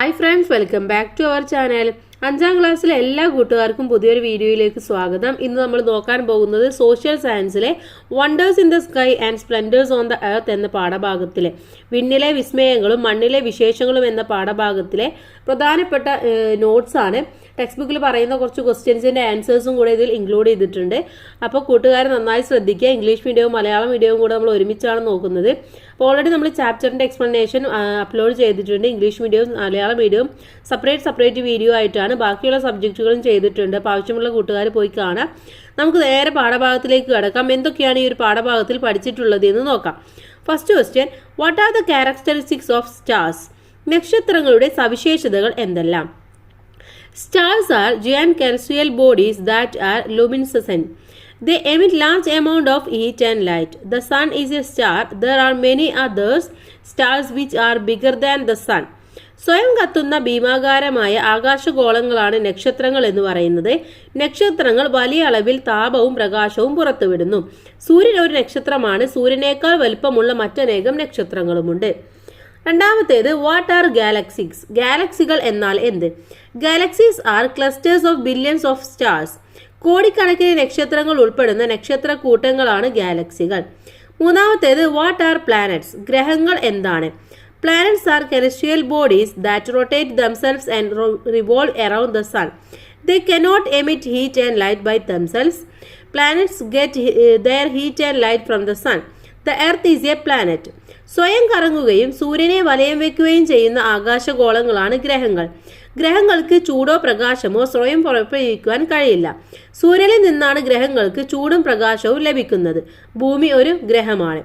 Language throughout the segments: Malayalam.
Hi friends, welcome back to our channel. 5ാം ക്ലാസ്സിലെ എല്ലാ കൂട്ടുകാർക്കും പുതിയൊരു വീഡിയോയിലേക്ക് സ്വാഗതം. ഇന്ന് നമ്മൾ നോക്കാൻ പോകുന്നത് സോഷ്യൽ സയൻസിലെ wonders in the sky and splendours on the earth എന്ന പാഠഭാഗത്തിലെ വിണ്ണിലെ വിസ്മയങ്ങളും മണ്ണിലെ വിശേഷങ്ങളും എന്ന പാഠഭാഗത്തിലെ പ്രധാനപ്പെട്ട നോട്ട്സ് ആണ്. ടെക്സ്റ്റ് ബുക്കിൽ പറയുന്ന കുറച്ച് ക്വസ്റ്റ്യൻസിന്റെ ആൻസേഴ്സും കൂടെ ഇതിൽ ഇൻക്ലൂഡ് ചെയ്തിട്ടുണ്ട്. അപ്പോൾ കൂട്ടുകാർ നന്നായി ശ്രദ്ധിക്കുക. ഇംഗ്ലീഷ് മീഡിയവും മലയാളം മീഡിയവും കൂടെ നമ്മൾ ഒരുമിച്ചാണ് നോക്കുന്നത്. അപ്പോൾ ഓൾറെഡി നമ്മൾ ചാപ്റ്ററിന്റെ എക്സ്പ്ലനേഷൻ അപ്ലോഡ് ചെയ്തിട്ടുണ്ട്. ഇംഗ്ലീഷ് മീഡിയവും മലയാളം മീഡിയവും സെപ്പറേറ്റ് വീഡിയോ ആയിട്ടാണ്. ബാക്കിയുള്ള സബ്ജക്റ്റുകളും ചെയ്തിട്ടുണ്ട്. അപ്പോൾ ആവശ്യമുള്ള കൂട്ടുകാർ പോയി കാണാം. നമുക്ക് നേരെ പാഠഭാഗത്തിലേക്ക് കടക്കാം. എന്തൊക്കെയാണ് ഈ ഒരു പാഠഭാഗത്തിൽ പഠിച്ചിട്ടുള്ളത് എന്ന് നോക്കാം. First question, what are the characteristics of stars? നക്ഷത്രങ്ങളുടെ സവിശേഷതകൾ എന്തെല്ലാം? Stars are giant celestial bodies that are luminescent. They emit large amount of heat and light. The sun is a star. There are many others stars which are bigger than the sun. സ്വയം കത്തുന്ന ഭീമാകാരമായ ആകാശഗോളങ്ങളാണ് നക്ഷത്രങ്ങൾ എന്ന് പറയുന്നത്. നക്ഷത്രങ്ങൾ വലിയ അളവിൽ താപവും പ്രകാശവും പുറത്തുവിടുന്നു. സൂര്യൻ ഒരു നക്ഷത്രമാണ്. സൂര്യനേക്കാൾ വലുപ്പമുള്ള മറ്റനേകം നക്ഷത്രങ്ങളുമുണ്ട്. രണ്ടാമത്തേത്, വാട്ട് ആർ ഗാലക്സീസ്? ഗാലക്സികൾ എന്നാൽ എന്ത്? Galaxies are clusters of billions of stars. കോടിക്കണക്കിന് നക്ഷത്രങ്ങൾ ഉൾപ്പെടുന്ന നക്ഷത്ര കൂട്ടങ്ങളാണ് ഗാലക്സികൾ. മൂന്നാമത്തേത്, വാട്ട് ആർ പ്ലാനറ്റ്സ്? ഗ്രഹങ്ങൾ എന്താണ്? Planets are celestial bodies that rotate themselves and revolve around the sun. They cannot emit heat and light by themselves. Planets get their heat and light from the sun. The earth is a planet. സ്വയം കറങ്ങുകയും സൂര്യനെ വലയം വയ്ക്കുകയും ചെയ്യുന്ന ആകാശഗോളങ്ങളാണ് ഗ്രഹങ്ങൾ. ഗ്രഹങ്ങൾക്ക് ചൂടോ പ്രകാശമോ സ്വയം പുറപ്പെടുവിക്കുവാൻ കഴിയില്ല. സൂര്യനിൽ നിന്നാണ് ഗ്രഹങ്ങൾക്ക് ചൂടും പ്രകാശവും ലഭിക്കുന്നത്. ഭൂമി ഒരു ഗ്രഹമാണ്.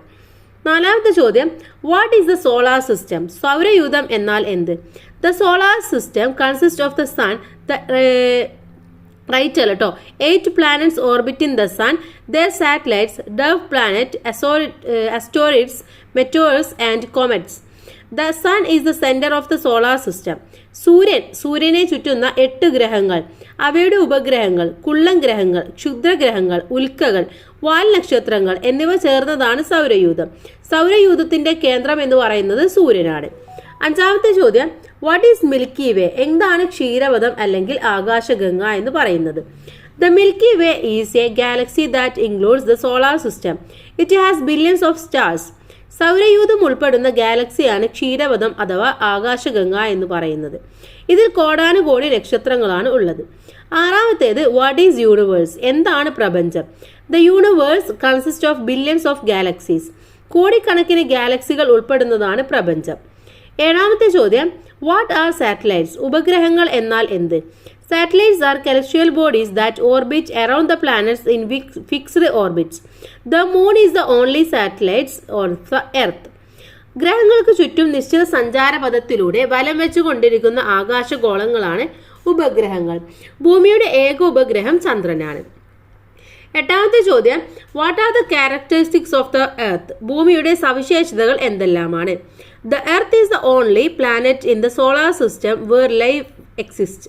നാലാമത്തെ ചോദ്യം, what is the solar system? സൗരയൂഥം എന്നാൽ എന്ത്? The solar system consist of the sun, right അല്ല കേട്ടോ. 8 planets orbiting the sun, their satellites, dwarf planet, asteroids, meteors and comets. The sun is the center of the solar system. സൂര്യനെ ചുറ്റുന്ന 8 ഗ്രഹങ്ങൾ, അവയുടെ ഉപഗ്രഹങ്ങൾ, കുള്ളൻ ഗ്രഹങ്ങൾ, ക്ഷുദ്രഗ്രഹങ്ങൾ, ഉൽക്കകൾ, വാൽ നക്ഷത്രങ്ങൾ എന്നിവ ചേർന്നതാണ് സൗരയൂഥം. സൗരയൂഥത്തിന്റെ കേന്ദ്രം എന്ന് പറയുന്നത് സൂര്യനാണ്. അഞ്ചാമത്തെ ചോദ്യം, വാട്ട് ഈസ് മിൽക്കി വേ? എന്താണ് ക്ഷീരപഥം അല്ലെങ്കിൽ ആകാശഗംഗ എന്ന് പറയുന്നത്? The milky way is a galaxy that includes the solar system. It has billions of stars. സൗരയൂഥം ഉൾപ്പെടുന്ന ഗാലക്സിയാണ് ക്ഷീരപഥം അഥവാ ആകാശഗംഗ എന്ന് പറയുന്നത്. ഇതിൽ കോടാനുകോടി നക്ഷത്രങ്ങളാണ് ഉള്ളത്. ആറാമത്തേത്, വാട്ട് ഈസ് യൂണിവേഴ്സ്? എന്താണ് പ്രപഞ്ചം? The universe consist of billions of galaxies. കോടിക്കണക്കിന് ഗാലക്സികൾ ഉൾപ്പെടുന്നതാണ് പ്രപഞ്ചം. ഏഴാമത്തെ ചോദ്യം, വാട്ട് ആർ സാറ്റലൈറ്റ്സ്? ഉപഗ്രഹങ്ങൾ എന്നാൽ എന്ത്? Satellites are celestial bodies that orbit around the planets in fixed orbits. The moon is the only satellite on the earth. ഗ്രഹങ്ങൾക്ക് ചുറ്റും നിശ്ചിത സഞ്ചാരപഥത്തിലൂടെ വലം വെച്ചുകൊണ്ടിരിക്കുന്ന ആകാശഗോളങ്ങളാണ് ഉപഗ്രഹങ്ങൾ. ഭൂമിയുടെ ഏക ഉപഗ്രഹം ചന്ദ്രനാണ്. എട്ടാമത്തെ ചോദ്യം, what are the characteristics of the earth? ഭൂമിയുടെ സവിശേഷതകൾ എന്തെല്ലാമാണ്? The earth is the only planet in the solar system where life exist.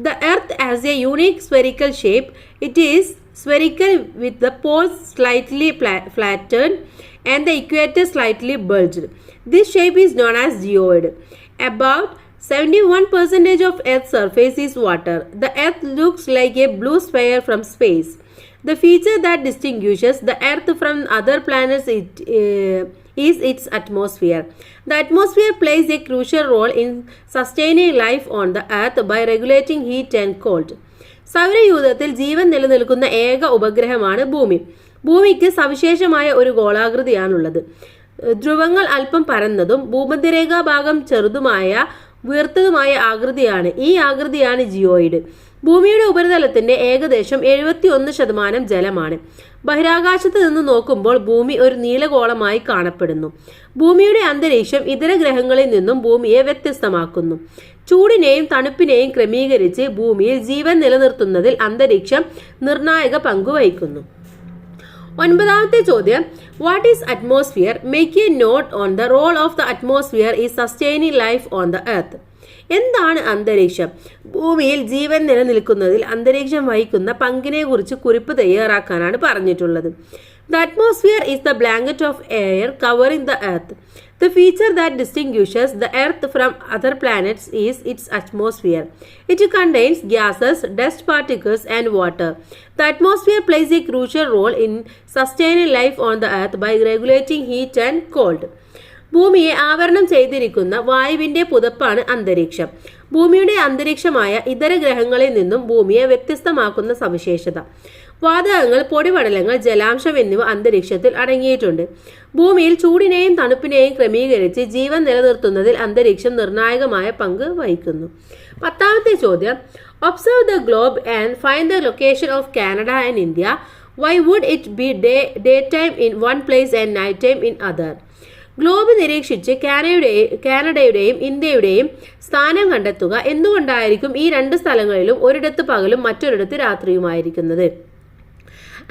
The earth has a unique spherical shape. It is spherical with the poles slightly flattened and the equator slightly bulged. This shape is known as geoid. About 71% of Earth's surface is water. The Earth looks like a blue sphere from space. The feature that distinguishes the Earth from other planets is its atmosphere. The atmosphere plays a crucial role in sustaining life on the earth by regulating heat and cold. സൗരയൂഥത്തിൽ ജീവൻ നിലനിൽക്കുന്ന ഏക ഉപഗ്രഹമാണ് ഭൂമി. ഭൂമിക്ക് സവിശേഷമായ ഒരു ഗോളാകൃതിയാണുള്ളത്. ധ്രുവങ്ങൾ അല്പം പരന്നതും ഭൂമധ്യരേഖാ ഭാഗം ചെറുതുമായ വീർത്തതുമായ ആകൃതിയാണ്. ഈ ആകൃതിയാണ് ജിയോയിഡ്. ഭൂമിയുടെ ഉപരിതലത്തിന്റെ ഏകദേശം 71% ജലമാണ്. ബഹിരാകാശത്ത് നിന്ന് നോക്കുമ്പോൾ ഭൂമി ഒരു നീലഗോളമായി കാണപ്പെടുന്നു. ഭൂമിയുടെ അന്തരീക്ഷം ഇതര ഗ്രഹങ്ങളിൽ നിന്നും ഭൂമിയെ വ്യത്യസ്തമാക്കുന്നു. ചൂടിനെയും തണുപ്പിനെയും ക്രമീകരിച്ച് ഭൂമിയിൽ ജീവൻ നിലനിർത്തുന്നതിൽ അന്തരീക്ഷം നിർണായക പങ്കുവഹിക്കുന്നു. ഒൻപതാമത്തെ ചോദ്യം, what is atmosphere? Make a note on the role of the atmosphere is sustaining life on the earth. എന്താണ് അന്തരീക്ഷം? ഭൂമിയിൽ ജീവൻ നിലനിൽക്കുന്നതിൽ അന്തരീക്ഷം വഹിക്കുന്ന പങ്കിനെ കുറിച്ച് കുറിപ്പ് തയ്യാറാക്കാനാണ് പറഞ്ഞിട്ടുള്ളത്. The atmosphere is the blanket of air covering the earth. The feature that distinguishes the Earth from other planets is its atmosphere. It contains gases, dust particles, and water. The atmosphere plays a crucial role in sustaining life on the Earth by regulating heat and cold. ഭൂമിയെ ആവരണം ചെയ്തിരിക്കുന്ന വായുവിന്റെ പുതപ്പാണ് അന്തരീക്ഷം. ഭൂമിയുടെ അന്തരീക്ഷമായ ഇതര ഗ്രഹങ്ങളിൽ നിന്നും ഭൂമിയെ വ്യത്യസ്തമാക്കുന്ന സവിശേഷത. വാതകങ്ങൾ, പൊടിപടലങ്ങൾ, ജലാംശം എന്നിവ അന്തരീക്ഷത്തിൽ അടങ്ങിയിട്ടുണ്ട്. ഭൂമിയിൽ ചൂടിനെയും തണുപ്പിനെയും ക്രമീകരിച്ച് ജീവൻ നിലനിർത്തുന്നതിൽ അന്തരീക്ഷം നിർണായകമായ പങ്ക് വഹിക്കുന്നു. 10ാമത്തെ ചോദ്യം, observe the globe and find the location of Canada and India. Why would it be day time in one place and night time in other? Globe നിരീക്ഷിച്ച് കാനഡയുടെയും ഇന്ത്യയുടെയും സ്ഥാനം കണ്ടെത്തുക. എന്തുകൊണ്ടായിരിക്കും ഈ രണ്ട് സ്ഥലങ്ങളിലും ഒരിടത്ത് പകലും മറ്റൊരിടത്ത് രാത്രിയുമായിരിക്കുന്നത്?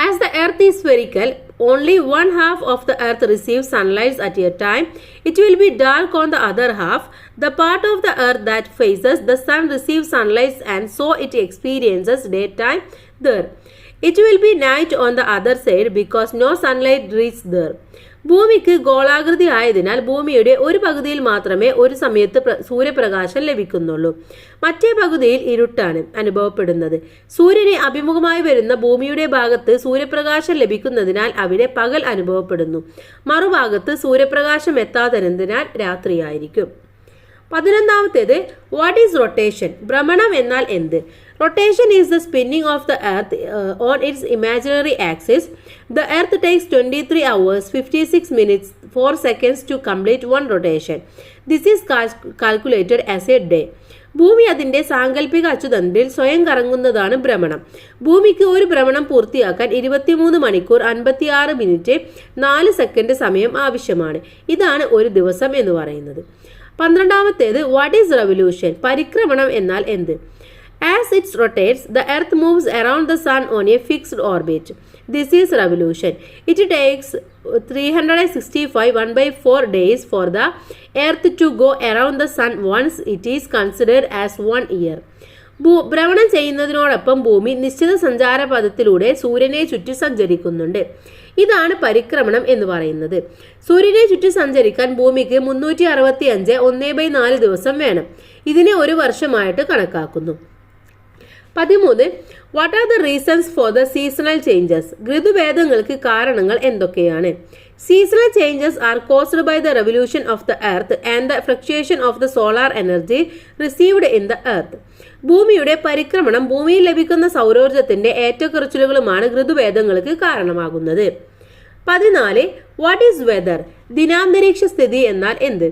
As the earth is spherical, only one half of the earth receives sunlight at a time. It will be dark on the other half. The part of the earth that faces the sun receives sunlight and so it experiences daytime there. It will be night on the other side because no sunlight reaches there. ഭൂമിക്ക് ഗോളാകൃതി ആയതിനാൽ ഭൂമിയുടെ ഒരു പകുതിയിൽ മാത്രമേ ഒരു സമയത്ത് സൂര്യപ്രകാശം ലഭിക്കുന്നുള്ളൂ. മറ്റേ പകുതിയിൽ ഇരുട്ടാണ് അനുഭവപ്പെടുന്നത്. സൂര്യനെ അഭിമുഖമായി വരുന്ന ഭൂമിയുടെ ഭാഗത്ത് സൂര്യപ്രകാശം ലഭിക്കുന്നതിനാൽ അവിടെ പകൽ അനുഭവപ്പെടുന്നു. മറുഭാഗത്ത് സൂര്യപ്രകാശം എത്താത്തതിനാൽ രാത്രിയായിരിക്കും. 11ാമത്തേത്, വാട്ട് ഈസ് റൊട്ടേഷൻ? ഭ്രമണം എന്നാൽ എന്ത്? Rotation is the spinning of the earth on its imaginary axis. The earth takes 23 hours, 56 minutes, 4 seconds to complete one rotation. This is calculated as a day. ഭൂമി അതിന്റെ സാങ്കല്പിക അച്ചുതണ്ടിൽ സ്വയം കറങ്ങുന്നതാണ് ഭ്രമണം. ഭൂമിക്ക് ഒരു ഭ്രമണം പൂർത്തിയാക്കാൻ 23 മണിക്കൂർ 56 മിനിറ്റ് 4 സെക്കൻഡ് സമയം ആവശ്യമാണ്. ഇതാണ് ഒരു ദിവസം എന്ന് പറയുന്നത്. 12ാമത്തേത്, വാട്ട് ഈസ് റെവല്യൂഷൻ? പരിക്രമണം എന്നാൽ എന്ത്? As it rotates, the earth moves around the sun on a fixed orbit. This is revolution. It takes 365 1/4 days for the earth to go around the sun once. It is considered as 1 year. ഭ്രമണം ചെയ്യുന്നതിനോടൊപ്പം ഭൂമി നിശ്ചിത സഞ്ചാരപഥത്തിലൂടെ സൂര്യനെ ചുറ്റി സഞ്ചരിക്കുന്നുണ്ട്. ഇതാണ് പരിക്രമണം എന്ന് പറയുന്നത്. സൂര്യനെ ചുറ്റി സഞ്ചരിക്കാൻ ഭൂമിക്ക് 365 1/4 ദിവസം വേണം. ഇതിനെ ഒരു വർഷമായിട്ട് കണക്കാക്കുന്നു. 13. What are the reasons for the seasonal changes? ഋതുഭേദങ്ങൾക്ക് കാരണങ്ങൾ എന്തൊക്കെയാണ്? Seasonal changes are caused by the revolution of the earth and the fluctuation of the solar energy received in the earth. ഭൂമിയുടെ പരിക്രമണം, ഭൂമിയിൽ ലഭിക്കുന്ന സൗരോർജ്ജത്തിന്റെ ഏറ്റക്കുറച്ചിലുകളുമാണ് ഋതുഭേദങ്ങൾക്ക് കാരണമാകുന്നത്. 14. What is whether? ദിനാന്തരീക്ഷ സ്ഥിതി എന്നാൽ എന്ത്?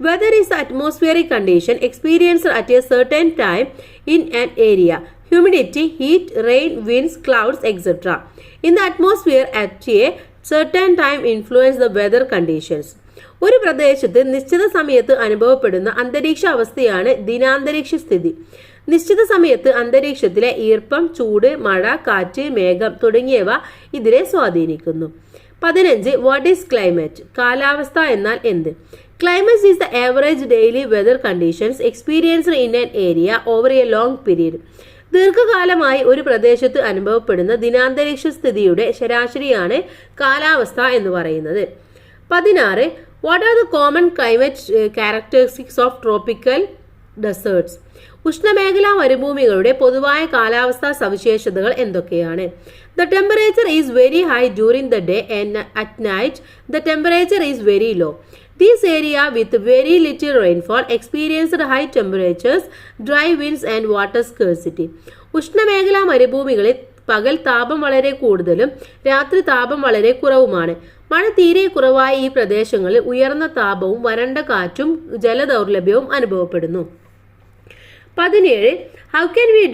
Weather is the atmospheric condition experienced at a certain time in an area. Humidity, heat, rain, winds, clouds, etc. In the atmosphere at a certain time influence the weather conditions. ഒരു പ്രദേശത്ത് നിശ്ചിത സമയത്ത് അനുഭവപ്പെടുന്ന അന്തരീക്ഷ അവസ്ഥയാണ് ദിനാന്തരീക്ഷ സ്ഥിതി. നിശ്ചിത സമയത്ത് അന്തരീക്ഷത്തിലെ ഈർപ്പം, ചൂട്, മഴ, കാറ്റ്, മേഘം തുടങ്ങിയവ ഇതിനെ സ്വാധീനിക്കുന്നു. 15. What is climate? കാലാവസ്ഥ എന്നാൽ എന്ത്? Climate is the average daily weather conditions experienced in an area over a long period. ദീർഘകാലമായി ഒരു പ്രദേശത്ത് അനുഭവപ്പെടുന്ന ദിനാന്തരീക്ഷ സ്ഥിതിയുടെ ശരാശരിയാണ് കാലാവസ്ഥ എന്ന് പറയുന്നത്. 16. What are the common climate characteristics of tropical deserts? ഉഷ്ണമേഖലാ മരുഭൂമികളുടെ പൊതുവായ കാലാവസ്ഥാ സവിശേഷതകൾ എന്തൊക്കെയാണ്? The temperature is very high during the day and at night the temperature is very low. These areas with very little rainfall experienced high temperatures, dry winds and water scarcity. ഉഷ്ണമേഖലാ മരുഭൂമികളിൽ പകൽ താപം വളരെ കൂടുതലും രാത്രി താപം വളരെ കുറവുമാണ്. മഴ തീരെ കുറവായ ഈ പ്രദേശങ്ങളിൽ ഉയർന്ന താപവും വരണ്ട കാറ്റും ജലദൗർലഭ്യവും അനുഭവപ്പെടുന്നു. 17. How can we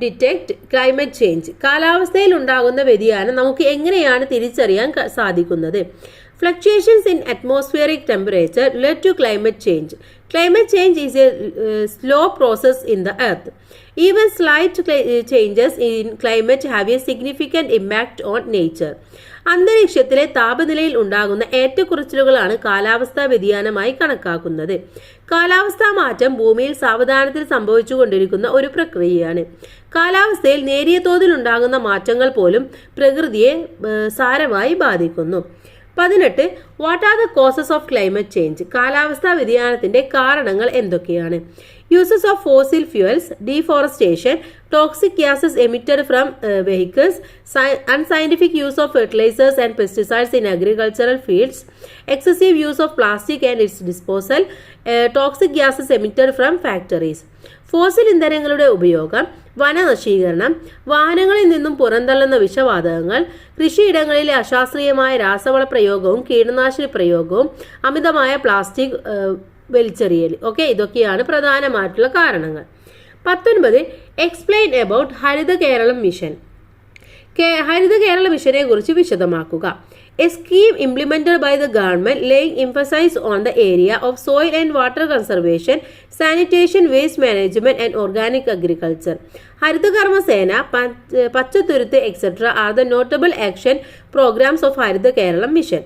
detect climate change? കാലാവസ്ഥയിൽ ഉണ്ടാകുന്ന വ്യതിയാനം നമുക്ക് എങ്ങനെയാണ് തിരിച്ചറിയാൻ സാധിക്കുന്നത്? Fluctuations in atmospheric temperature led to climate change. Climate change is a slow process in the earth. Even slight changes in climate have a significant impact on nature. അന്തരീക്ഷത്തിലെ താപനിലയിൽ ഉണ്ടാകുന്ന ഏറ്റക്കുറച്ചിലുകളാണ് കാലാവസ്ഥാ വ്യതിയാനമായി കണക്കാക്കുന്നത്. കാലാവസ്ഥാ മാറ്റം ഭൂമിയിൽ സാവധാനത്തിൽ സംഭവിച്ചുകൊണ്ടിരിക്കുന്ന ഒരു പ്രക്രിയയാണ്. കാലാവസ്ഥയിൽ നേരിയ തോതിൽ ഉണ്ടാകുന്ന മാറ്റങ്ങൾ പോലും പ്രകൃതിയെ സാരമായി ബാധിക്കുന്നു. 18. What are the causes of climate change? കാലാവസ്ഥാ വ്യതിയാനത്തിന്റെ കാരണങ്ങൾ എന്തൊക്കെയാണ്? Uses of fossil fuels, deforestation, toxic gases emitted from vehicles, unscientific use of fertilizers and pesticides in agricultural fields, excessive use of plastic and its disposal, toxic gases emitted from factories. Fossil ഇന്ധനങ്ങളുടെ ഉപയോഗം, വനനശീകരണം, വാഹനങ്ങളിൽ നിന്നും പുറന്തള്ളുന്ന വിഷവാതകങ്ങൾ, കൃഷിയിടങ്ങളിലെ അശാസ്ത്രീയമായ രാസവള പ്രയോഗവും കീടനാശിനി പ്രയോഗവും, അമിതമായ പ്ലാസ്റ്റിക് വലിച്ചെറിയൽ. ഓക്കെ, ഇതൊക്കെയാണ് പ്രധാനമായിട്ടുള്ള കാരണങ്ങൾ. 19. Explain about Haritha Keralam mission. Haritha Kerala മിഷനെ കുറിച്ച് വിശദമാക്കുക. A scheme implemented by the government laying emphasis on the area of soil and water conservation, sanitation, waste management and organic agriculture. Haritha Sena, Pachaturuth, etc. are the notable action programs of Haritha Kerala Mission.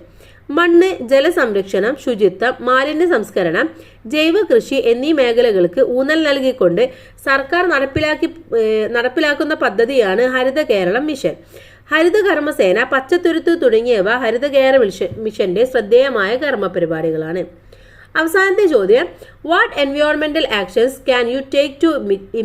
മണ്ണ്, ജലസംരക്ഷണം, ശുചിത്വം, മാലിന്യ സംസ്കരണം, ജൈവ കൃഷി എന്നീ മേഖലകൾക്ക് ഊന്നൽ നൽകിക്കൊണ്ട് സർക്കാർ നടപ്പിലാക്കുന്ന പദ്ധതിയാണ് ഹരിത കേരളം മിഷൻ. ഹരിത കർമ്മസേന, പച്ചത്തുരുത്ത് തുടങ്ങിയവ ഹരിത കേരള മിഷന്റെ ശ്രദ്ധേയമായ കർമ്മ പരിപാടികളാണ്. അവസാനത്തെ ചോദ്യം, വാട്ട് എൻവയോൺമെന്റൽ actions can you take to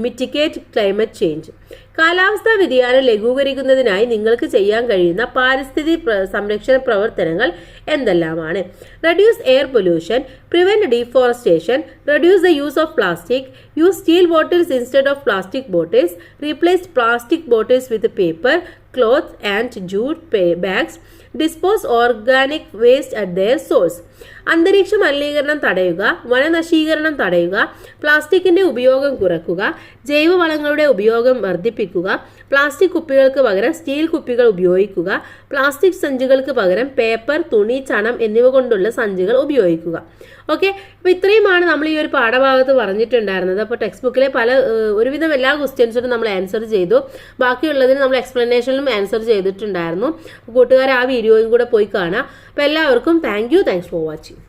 mitigate climate change? കാലാവസ്ഥാ വ്യതിയാനം ലഘൂകരിക്കുന്നതിനായി നിങ്ങൾക്ക് ചെയ്യാൻ കഴിയുന്ന പാരിസ്ഥിതിക സംരക്ഷണ പ്രവർത്തനങ്ങൾ എന്തെല്ലാമാണ്? Reduce air pollution, prevent deforestation, reduce the use of plastic, use steel bottles instead of plastic bottles, replace plastic bottles with paper, cloth and jute bags, dispose organic waste at there source. അന്തരീക്ഷ മലിനീകരണം തടയുക, വനനശീകരണം തടയുക, പ്ലാസ്റ്റിക്കിന്റെ ഉപയോഗം കുറയ്ക്കുക, ജൈവവളങ്ങളുടെ ഉപയോഗം വർദ്ധിപ്പിക്കുക, പ്ലാസ്റ്റിക് കുപ്പികൾക്ക് പകരം സ്റ്റീൽ കുപ്പികൾ ഉപയോഗിക്കുക, പ്ലാസ്റ്റിക് സഞ്ചികൾക്ക് പകരം പേപ്പർ, തുണി, ചണം എന്നിവ കൊണ്ടുള്ള സഞ്ചികൾ ഉപയോഗിക്കുക. ഓക്കെ, അപ്പോൾ ഇത്രയുമാണ് നമ്മൾ ഈ ഒരു പാഠഭാഗത്ത് പറഞ്ഞിട്ടുണ്ടായിരുന്നത്. അപ്പോൾ ടെക്സ്റ്റ് ബുക്കിലെ ഒരുവിധം എല്ലാ ക്വസ്റ്റ്യൻസിനും നമ്മൾ ആൻസർ ചെയ്തു. ബാക്കിയുള്ളതിന് നമ്മൾ എക്സ്പ്ലനേഷനിലും ആൻസർ ചെയ്തിട്ടുണ്ടായിരുന്നു. കൂട്ടുകാർ ആ വീഡിയോയും കൂടെ പോയി കാണാം. അപ്പോൾ എല്ലാവർക്കും താങ്ക്സ് ഫോർ വാച്ചിങ്.